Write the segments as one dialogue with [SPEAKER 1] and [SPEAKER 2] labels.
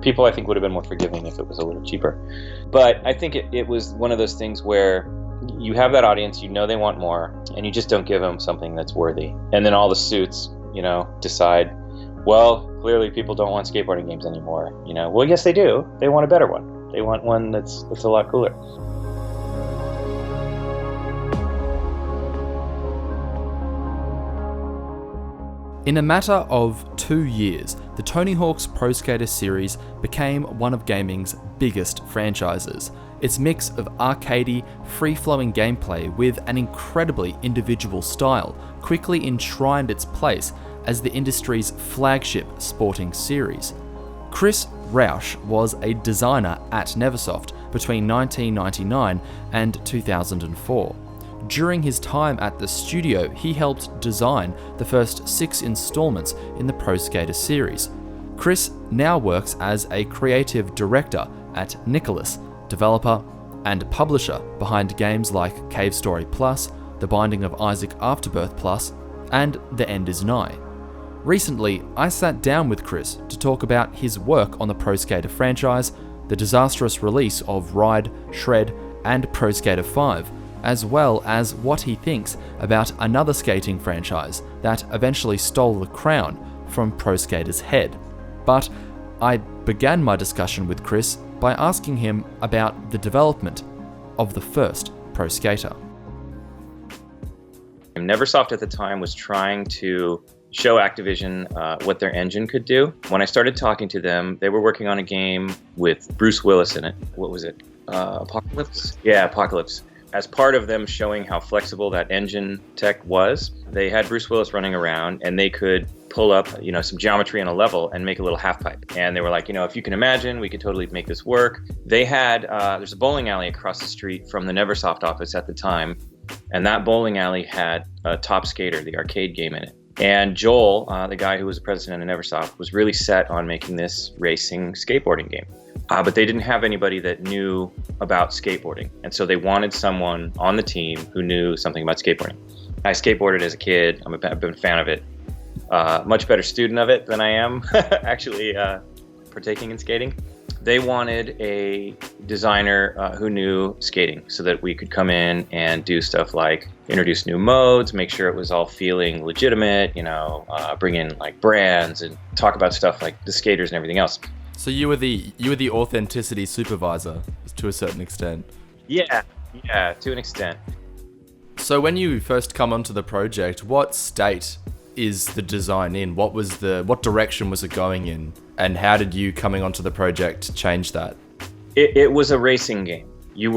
[SPEAKER 1] People, I think, would have been more forgiving if it was a little cheaper. But I think it was one of those things where you have that audience, you know they want more, and you just don't give them something that's worthy. And then all the suits, decide, well, clearly people don't want skateboarding games anymore. Well, yes, they do. They want a better one. They want one that's a lot cooler.
[SPEAKER 2] In a matter of 2 years, the Tony Hawk's Pro Skater series became one of gaming's biggest franchises. Its mix of arcadey, free-flowing gameplay with an incredibly individual style quickly enshrined its place as the industry's flagship sporting series. Chris Rausch was a designer at Neversoft between 1999 and 2004. During his time at the studio, he helped design the first 6 installments in the Pro Skater series. Chris now works as a creative director at Nicholas, developer and publisher behind games like Cave Story Plus, The Binding of Isaac Afterbirth Plus, and The End Is Nigh. Recently, I sat down with Chris to talk about his work on the Pro Skater franchise, the disastrous release of Ride, Shred, and Pro Skater 5, as well as what he thinks about another skating franchise that eventually stole the crown from Pro Skater's head. But I began my discussion with Chris by asking him about the development of the first Pro Skater.
[SPEAKER 1] Neversoft at the time was trying to show Activision what their engine could do. When I started talking to them, they were working on a game with Bruce Willis in it. What was it? Apocalypse? Yeah, Apocalypse. As part of them showing how flexible that engine tech was, they had Bruce Willis running around and they could pull up, some geometry in a level and make a little half pipe. And they were like, if you can imagine, we could totally make this work. They had, there's a bowling alley across the street from the Neversoft office at the time. And that bowling alley had Top Skater, the arcade game in it. And Joel, the guy who was the president of Neversoft, was really set on making this racing skateboarding game. But they didn't have anybody that knew about skateboarding. And so they wanted someone on the team who knew something about skateboarding. I skateboarded as a kid. I've been a fan of it. Much better student of it than I am actually partaking in skating. They wanted a designer who knew skating so that we could come in and do stuff like introduce new modes, make sure it was all feeling legitimate, bring in like brands and talk about stuff like the skaters and everything else.
[SPEAKER 2] So you were the authenticity supervisor to a certain extent.
[SPEAKER 1] Yeah, to an extent.
[SPEAKER 2] So when you first come onto the project, what state is the design in? What direction was it going in? And how did you coming onto the project change that?
[SPEAKER 1] It was a racing game. There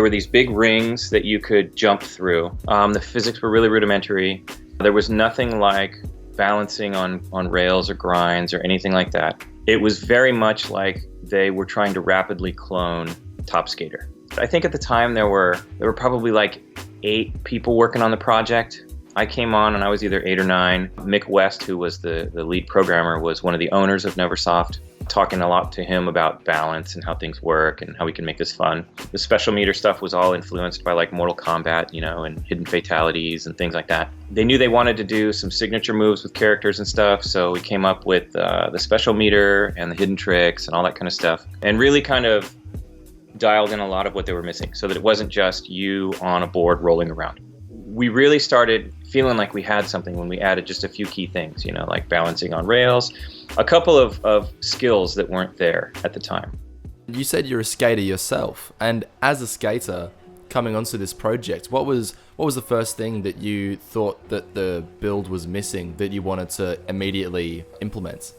[SPEAKER 1] were these big rings that you could jump through. The physics were really rudimentary. There was nothing like balancing on rails or grinds or anything like that. It was very much like they were trying to rapidly clone Top Skater. I think at the time there were probably like 8 people working on the project. I came on and I was either 8 or 9. Mick West, who was the lead programmer, was one of the owners of Neversoft, talking a lot to him about balance and how things work and how we can make this fun. The special meter stuff was all influenced by like Mortal Kombat, and hidden fatalities and things like that. They knew they wanted to do some signature moves with characters and stuff, so we came up with the special meter and the hidden tricks and all that kind of stuff, and really kind of dialed in a lot of what they were missing so that it wasn't just you on a board rolling around. We really started feeling like we had something when we added just a few key things, like balancing on rails, a couple of skills that weren't there at the time.
[SPEAKER 2] You said you're a skater yourself, and as a skater coming onto this project, what was the first thing that you thought that the build was missing that you wanted to immediately implement?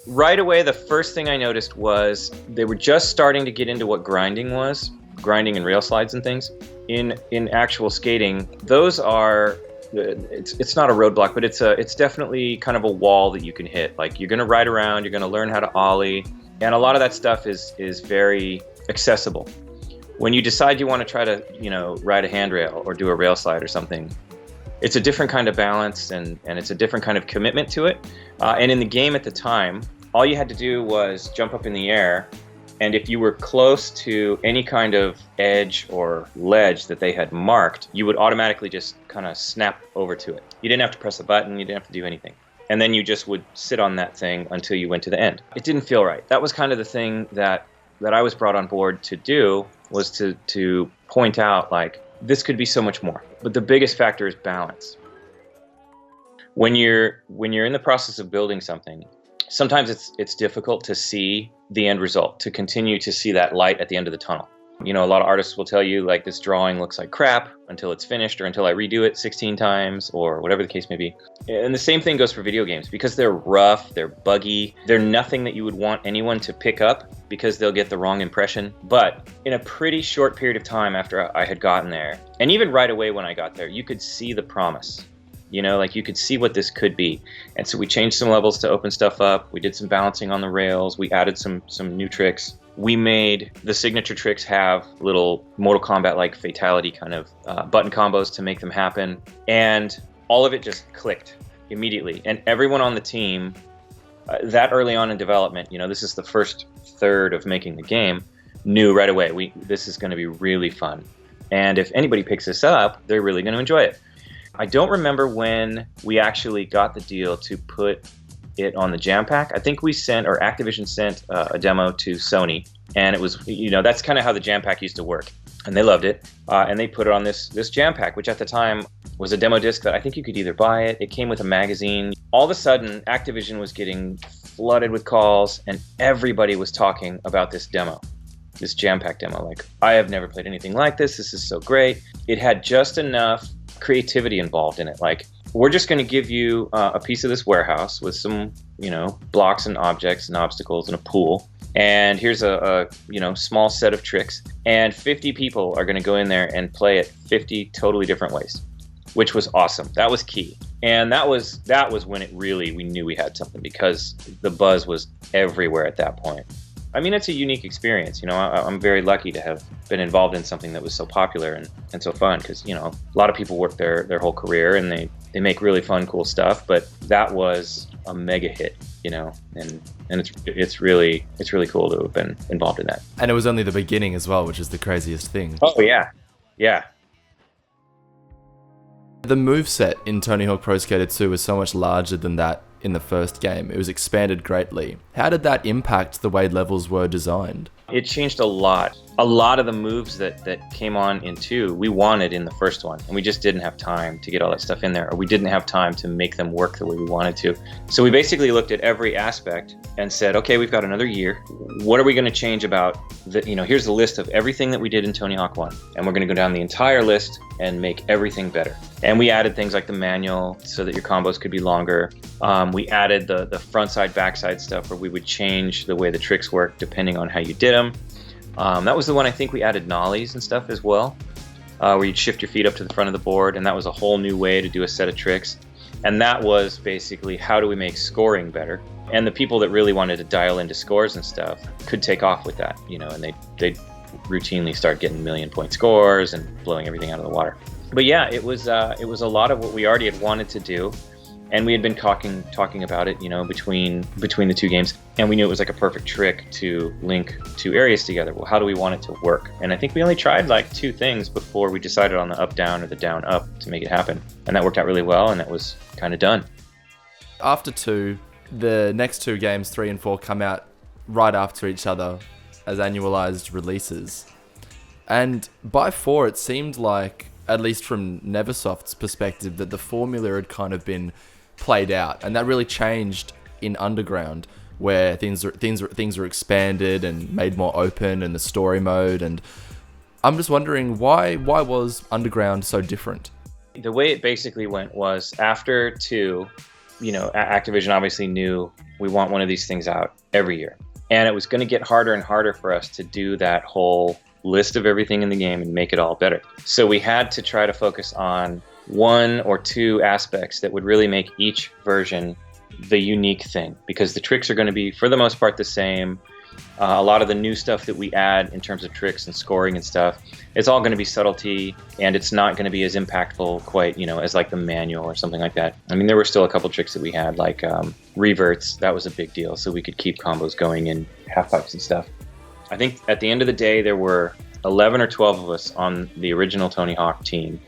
[SPEAKER 1] Right away, the first thing I noticed was they were just starting to get into what grinding was, grinding and rail slides and things. In actual skating, those are, it's not a roadblock, but it's definitely kind of a wall that you can hit. Like you're going to ride around, you're going to learn how to ollie, and a lot of that stuff is very accessible. When you decide you want to try to, ride a handrail or do a rail slide or something, it's a different kind of balance and it's a different kind of commitment to it. And in the game at the time, all you had to do was jump up in the air, and if you were close to any kind of edge or ledge that they had marked, you would automatically just kind of snap over to it. You didn't have to press a button, you didn't have to do anything. and then you just would sit on that thing until you went to the end. It didn't feel right. That was kind of the thing that I was brought on board to do, was to point out, like, this could be so much more. But the biggest factor is balance. When you're in the process of building something, sometimes it's difficult to see the end result, to continue to see that light at the end of the tunnel. You know, a lot of artists will tell you, like, this drawing looks like crap until it's finished, or until I redo it 16 times, or whatever the case may be. And the same thing goes for video games, because they're rough, they're buggy, they're nothing that you would want anyone to pick up, because they'll get the wrong impression. But in a pretty short period of time after I had gotten there, and even right away when I got there, you could see the promise. You know, like, you could see what this could be. And so we changed some levels to open stuff up. We did some balancing on the rails. We added some new tricks. We made the signature tricks have little Mortal Kombat-like fatality kind of button combos to make them happen. And all of it just clicked immediately. And everyone on the team, that early on in development, you know, this is the first third of making the game, knew right away, this is going to be really fun. And if anybody picks this up, they're really going to enjoy it. I don't remember when we actually got the deal to put it on the Jam Pack. I think Activision sent a demo to Sony, and it was, you know, that's kind of how the Jam Pack used to work, and they loved it, and they put it on this Jam Pack, which at the time was a demo disc that I think you could either buy it. It came with a magazine. All of a sudden, Activision was getting flooded with calls, and everybody was talking about this demo, this Jam Pack demo. Like, I have never played anything like this. This is so great. It had just enough creativity involved in it. Like, we're just going to give you a piece of this warehouse with some, you know, blocks and objects and obstacles and a pool. And here's a you know, small set of tricks. And 50 people are going to go in there and play it 50 totally different ways, which was awesome. That was key. And that was when we knew we had something, because the buzz was everywhere at that point. I mean, it's a unique experience. You know, I'm very lucky to have been involved in something that was so popular and so fun, because, you know, a lot of people work their whole career and they make really fun, cool stuff. But that was a mega hit, you know, and it's really cool to have been involved in that.
[SPEAKER 2] And it was only the beginning as well, which is the craziest thing.
[SPEAKER 1] Oh, yeah. Yeah.
[SPEAKER 2] The moveset in Tony Hawk Pro Skater 2 was so much larger than that in the first game. It was expanded greatly. How did that impact the way levels were designed?
[SPEAKER 1] It changed a lot. A lot of the moves that came on in 2, we wanted in the first one, and we just didn't have time to get all that stuff in there, or we didn't have time to make them work the way we wanted to. So we basically looked at every aspect and said, okay, we've got another year. What are we going to change about the, you know, here's the list of everything that we did in Tony Hawk 1, and we're going to go down the entire list and make everything better. And we added things like the manual so that your combos could be longer. We added the frontside, backside stuff where we would change the way the tricks work depending on how you did them. That was the one I think we added nollies and stuff as well, where you'd shift your feet up to the front of the board, and that was a whole new way to do a set of tricks. And that was basically, how do we make scoring better? And the people that really wanted to dial into scores and stuff could take off with that, you know, and they'd routinely start getting million-point scores and blowing everything out of the water. But yeah, it was a lot of what we already had wanted to do. And we had been talking about it, you know, between the two games, and we knew it was like a perfect trick to link two areas together. Well, how do we want it to work? And I think we only tried like 2 things before we decided on the up-down or the down-up to make it happen. And that worked out really well, and that was kind of done.
[SPEAKER 2] After 2, the next 2 games, 3 and 4, come out right after each other as annualized releases. And by 4, it seemed like, at least from Neversoft's perspective, that the formula had kind of been played out, and that really changed in Underground, where things were expanded and made more open, and the story mode. And I'm just wondering, why was Underground so different?
[SPEAKER 1] The way it basically went was, after 2, you know, Activision obviously knew we want one of these things out every year, and it was going to get harder and harder for us to do that whole list of everything in the game and make it all better. So we had to try to focus on 1 or 2 aspects that would really make each version the unique thing, because the tricks are going to be, for the most part, the same. A lot of the new stuff that we add in terms of tricks and scoring and stuff, it's all going to be subtlety, and it's not going to be as impactful quite, you know, as like the manual or something like that. I mean, there were still a couple tricks that we had, like reverts. That was a big deal, so we could keep combos going in half pipes and stuff. I think at the end of the day, there were 11 or 12 of us on the original Tony Hawk team.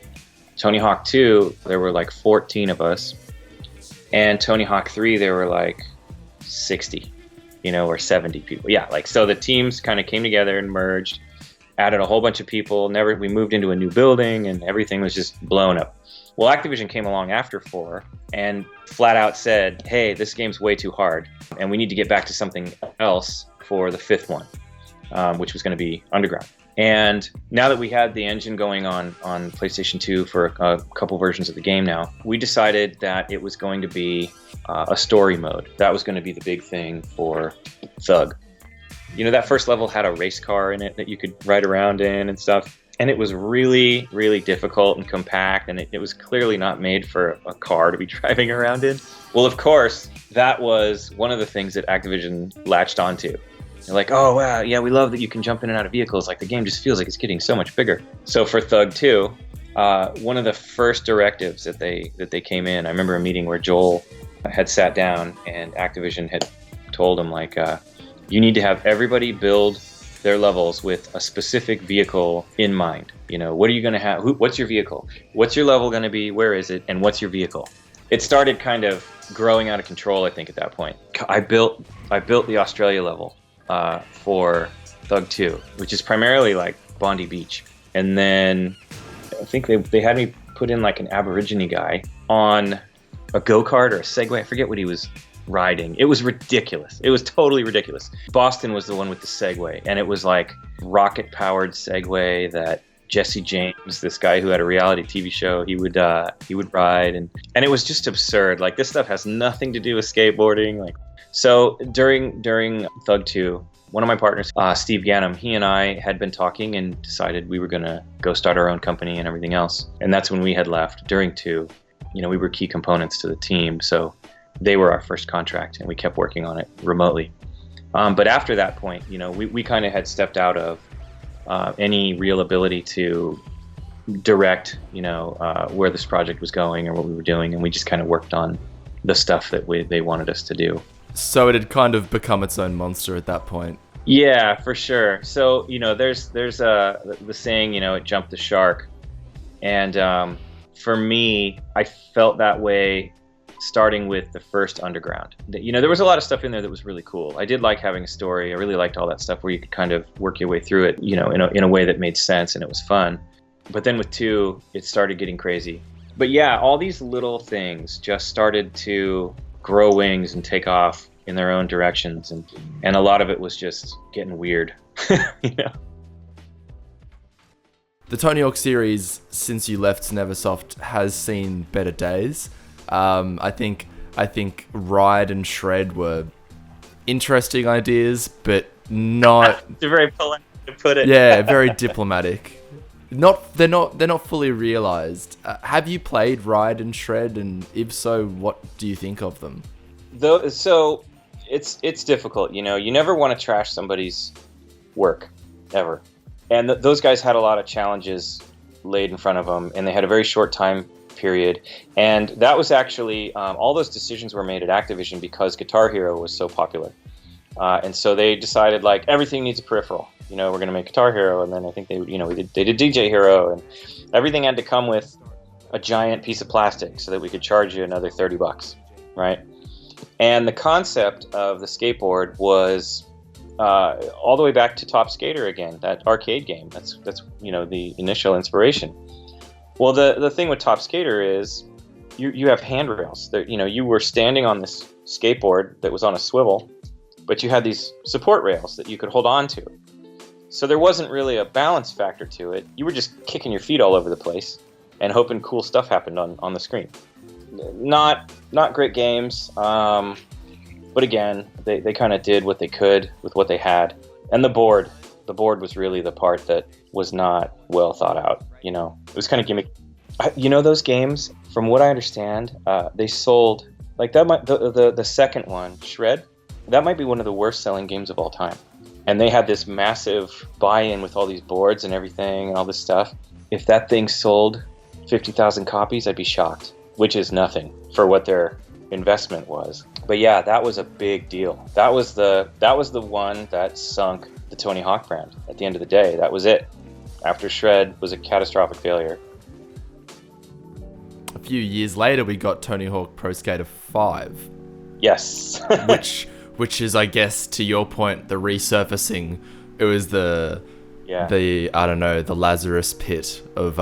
[SPEAKER 1] Tony Hawk 2, there were like 14 of us. And Tony Hawk 3, there were like 60, or 70 people. Yeah, like, so the teams kind of came together and merged, added a whole bunch of people. We moved into a new building and everything was just blown up. Well, Activision came along after 4 and flat out said, hey, this game's way too hard and we need to get back to something else for the 5th one, which was going to be Underground. And now that we had the engine going on PlayStation 2 for a couple versions of the game now, we decided that it was going to be a story mode. That was going to be the big thing for Thug. That first level had a race car in it that you could ride around in and stuff. And it was really, really difficult and compact, and it was clearly not made for a car to be driving around in. Well, of course, that was one of the things that Activision latched onto. They're like, oh, wow, yeah, we love that you can jump in and out of vehicles. Like, the game just feels like it's getting so much bigger. So for Thug 2, one of the first directives that they came in, I remember a meeting where Joel had sat down and Activision had told him, like, you need to have everybody build their levels with a specific vehicle in mind. What are you going to have? What's your vehicle? What's your level going to be? Where is it? And what's your vehicle? It started kind of growing out of control, I think, at that point. I built the Australia level for Thug 2, which is primarily like Bondi Beach. And then I think they had me put in like an Aborigine guy on a go-kart or a Segway. I forget what he was riding. It was ridiculous. It was totally ridiculous. Boston was the one with the Segway, and it was like rocket-powered Segway that Jesse James, this guy who had a reality TV show, he would ride, and it was just absurd. Like, this stuff has nothing to do with skateboarding. Like, so during Thug 2, one of my partners, Steve Gannum, he and I had been talking and decided we were gonna go start our own company and everything else. And that's when we had left during 2. We were key components to the team, so they were our first contract, and we kept working on it remotely. But after that point, we kind of had stepped out of any real ability to direct, where this project was going or what we were doing, and we just kind of worked on the stuff that they wanted us to do.
[SPEAKER 2] So it had kind of become its own monster at that point.
[SPEAKER 1] Yeah, for sure. So, there's the saying, it jumped the shark. And for me, I felt that way starting with the first Underground. There was a lot of stuff in there that was really cool. I did like having a story. I really liked all that stuff where you could kind of work your way through it, in a way that made sense and it was fun. But then with 2, it started getting crazy. But yeah, all these little things just started to grow wings and take off in their own directions, and a lot of it was just getting weird.
[SPEAKER 2] The Tony Hawk series, since you left Neversoft, has seen better days. I think Ride and Shred were interesting ideas, but not.
[SPEAKER 1] It's very polite to put it.
[SPEAKER 2] Yeah, very diplomatic. They're not fully realized. Have you played Ride and Shred, and if so, what do you think of them?
[SPEAKER 1] So it's difficult. You never want to trash somebody's work ever, and those guys had a lot of challenges laid in front of them, and they had a very short time period, and that was actually all those decisions were made at Activision because Guitar Hero was so popular, and so they decided, like, everything needs a peripheral. We're going to make Guitar Hero, and then I think they did DJ Hero, and everything had to come with a giant piece of plastic so that we could charge you another $30, right? And the concept of the skateboard was all the way back to Top Skater again, that arcade game. That's the initial inspiration. Well, the thing with Top Skater is you have handrails. You were standing on this skateboard that was on a swivel, but you had these support rails that you could hold on to. So there wasn't really a balance factor to it. You were just kicking your feet all over the place and hoping cool stuff happened on the screen. Not great games, but again, they kind of did what they could with what they had. And the board was really the part that was not well thought out. It was kind of gimmick. Those games, from what I understand, they sold, like, that might, the second one, Shred, that might be one of the worst selling games of all time. And they had this massive buy-in with all these boards and everything and all this stuff. If that thing sold 50,000 copies, I'd be shocked, which is nothing for what their investment was. But yeah, that was a big deal. That was the one that sunk the Tony Hawk brand. At the end of the day, that was it. After Shred was a catastrophic failure.
[SPEAKER 2] a few years later, we got Tony Hawk Pro Skater 5.
[SPEAKER 1] Yes.
[SPEAKER 2] which is, I guess, to your point, the resurfacing. It was the the Lazarus pit of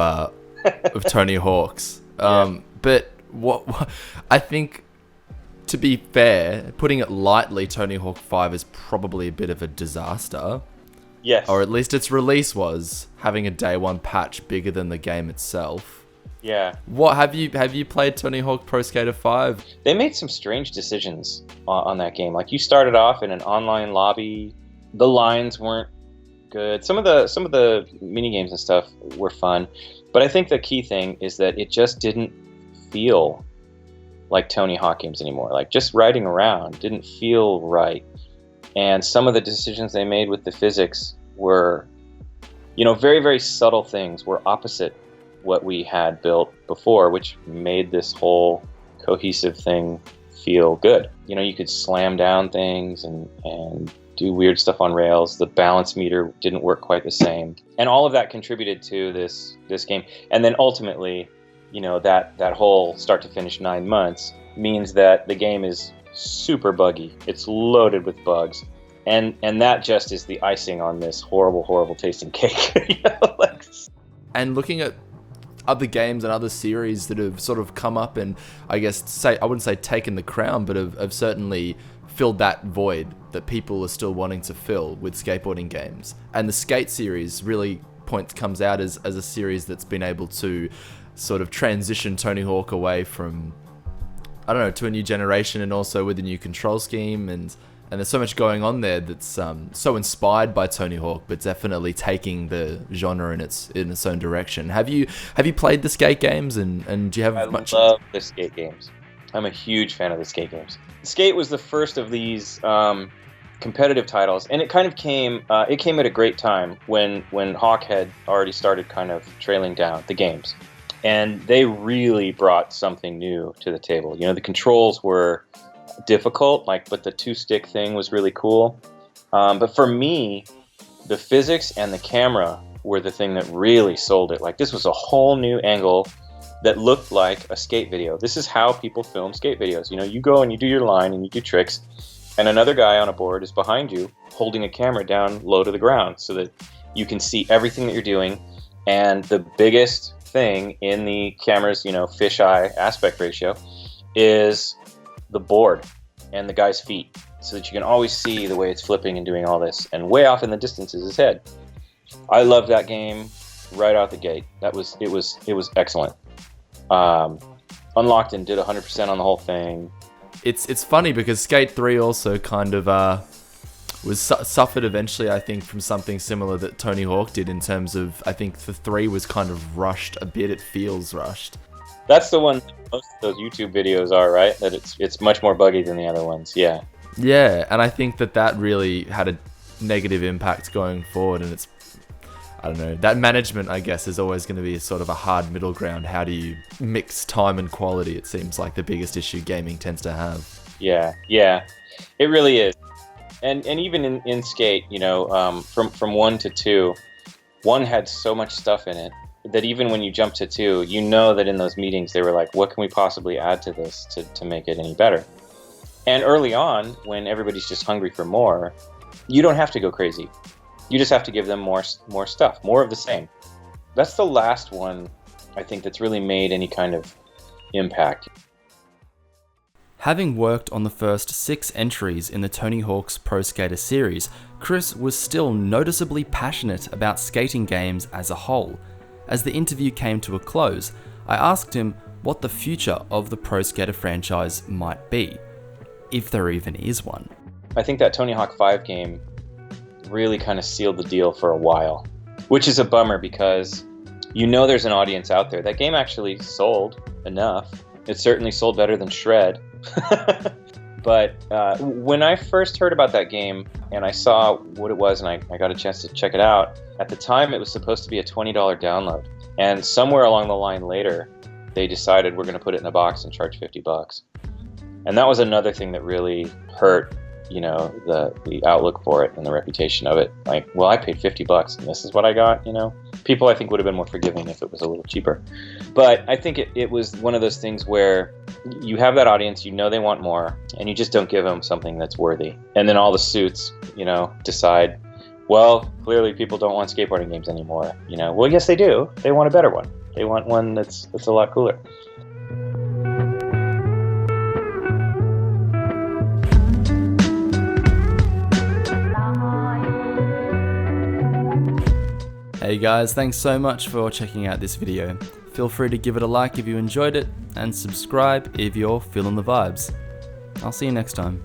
[SPEAKER 2] Tony Hawk's. But what I think, to be fair, putting it lightly, Tony Hawk 5 is probably a bit of a disaster.
[SPEAKER 1] Yes.
[SPEAKER 2] Or at least its release was, having a day one patch bigger than the game itself.
[SPEAKER 1] Yeah.
[SPEAKER 2] What have you played Tony Hawk Pro Skater 5?
[SPEAKER 1] They made some strange decisions on that game. Like, you started off in an online lobby. The lines weren't good. Some of the mini games and stuff were fun, but I think the key thing is that it just didn't feel like Tony Hawk games anymore. Like, just riding around didn't feel right. And some of the decisions they made with the physics were, very, very subtle things, were opposite what we had built before, which made this whole cohesive thing feel good. You could slam down things and do weird stuff on rails. The balance meter didn't work quite the same. And all of that contributed to this game. And then ultimately, that whole start to finish 9 months means that the game is super buggy. It's loaded with bugs. And that just is the icing on this horrible, horrible tasting cake.
[SPEAKER 2] And looking at other games and other series that have sort of come up and, I guess, I wouldn't say taken the crown, but have certainly filled that void that people are still wanting to fill with skateboarding games. And the Skate series really comes out as a series that's been able to sort of transition Tony Hawk away from, I don't know, to a new generation, and also with a new control scheme, and there's so much going on there that's so inspired by Tony Hawk, but definitely taking the genre in its own direction. Have you played the Skate games, and do you have much?
[SPEAKER 1] I love the Skate games. I'm a huge fan of the Skate games. Skate was the first of these competitive titles, and it kind of came at a great time when Hawk had already started kind of trailing down the games. And they really brought something new to the table. The controls were difficult, but the 2-stick thing was really cool. But for me, the physics and the camera were the thing that really sold it. Like, this was a whole new angle that looked like a skate video. This is how people film skate videos. You go and you do your line and you do tricks, and another guy on a board is behind you holding a camera down low to the ground so that you can see everything that you're doing. And the biggest thing in the camera's, fisheye aspect ratio is the board and the guy's feet, so that you can always see the way it's flipping and doing all this. And way off in the distance is his head. I loved that game right out the gate. It was excellent. Unlocked and did 100% on the whole thing.
[SPEAKER 2] It's funny because Skate 3 also kind of suffered eventually, I think, from something similar that Tony Hawk did, in terms of, I think the 3 was kind of rushed a bit. It feels rushed.
[SPEAKER 1] That's the one that most of those YouTube videos are, right? That it's much more buggy than the other ones. Yeah.
[SPEAKER 2] Yeah, and I think that really had a negative impact going forward, and it's, I don't know, that management, I guess, is always going to be sort of a hard middle ground. How do you mix time and quality? It seems like the biggest issue gaming tends to have.
[SPEAKER 1] Yeah, it really is. And even in Skate, from 1 to 2, 1 had so much stuff in it that even when you jump to 2, that in those meetings they were like, what can we possibly add to this to make it any better? And early on, when everybody's just hungry for more, you don't have to go crazy. You just have to give them more stuff, more of the same. That's the last one, I think, that's really made any kind of impact.
[SPEAKER 2] Having worked on the first 6 entries in the Tony Hawk's Pro Skater series, Chris was still noticeably passionate about skating games as a whole. As the interview came to a close, I asked him what the future of the Pro Skater franchise might be, if there even is one.
[SPEAKER 1] I think that Tony Hawk 5 game really kind of sealed the deal for a while, which is a bummer because there's an audience out there. That game actually sold enough. It certainly sold better than Shred. But when I first heard about that game and I saw what it was, and I got a chance to check it out, at the time it was supposed to be a $20 download. And somewhere along the line later, they decided we're going to put it in a box and charge $50. And that was another thing that really hurt you know, the outlook for it and the reputation of it. Like, well, I paid $50 and this is what I got, you know. People, I think, would have been more forgiving if it was a little cheaper. But I think it was one of those things where you have that audience, you know they want more, and you just don't give them something that's worthy. And then all the suits, you know, decide, well, clearly people don't want skateboarding games anymore. You know, well, yes, they do. They want a better one. They want one that's a lot cooler.
[SPEAKER 2] Hey guys, thanks so much for checking out this video. Feel free to give it a like if you enjoyed it, and subscribe if you're feeling the vibes. I'll see you next time.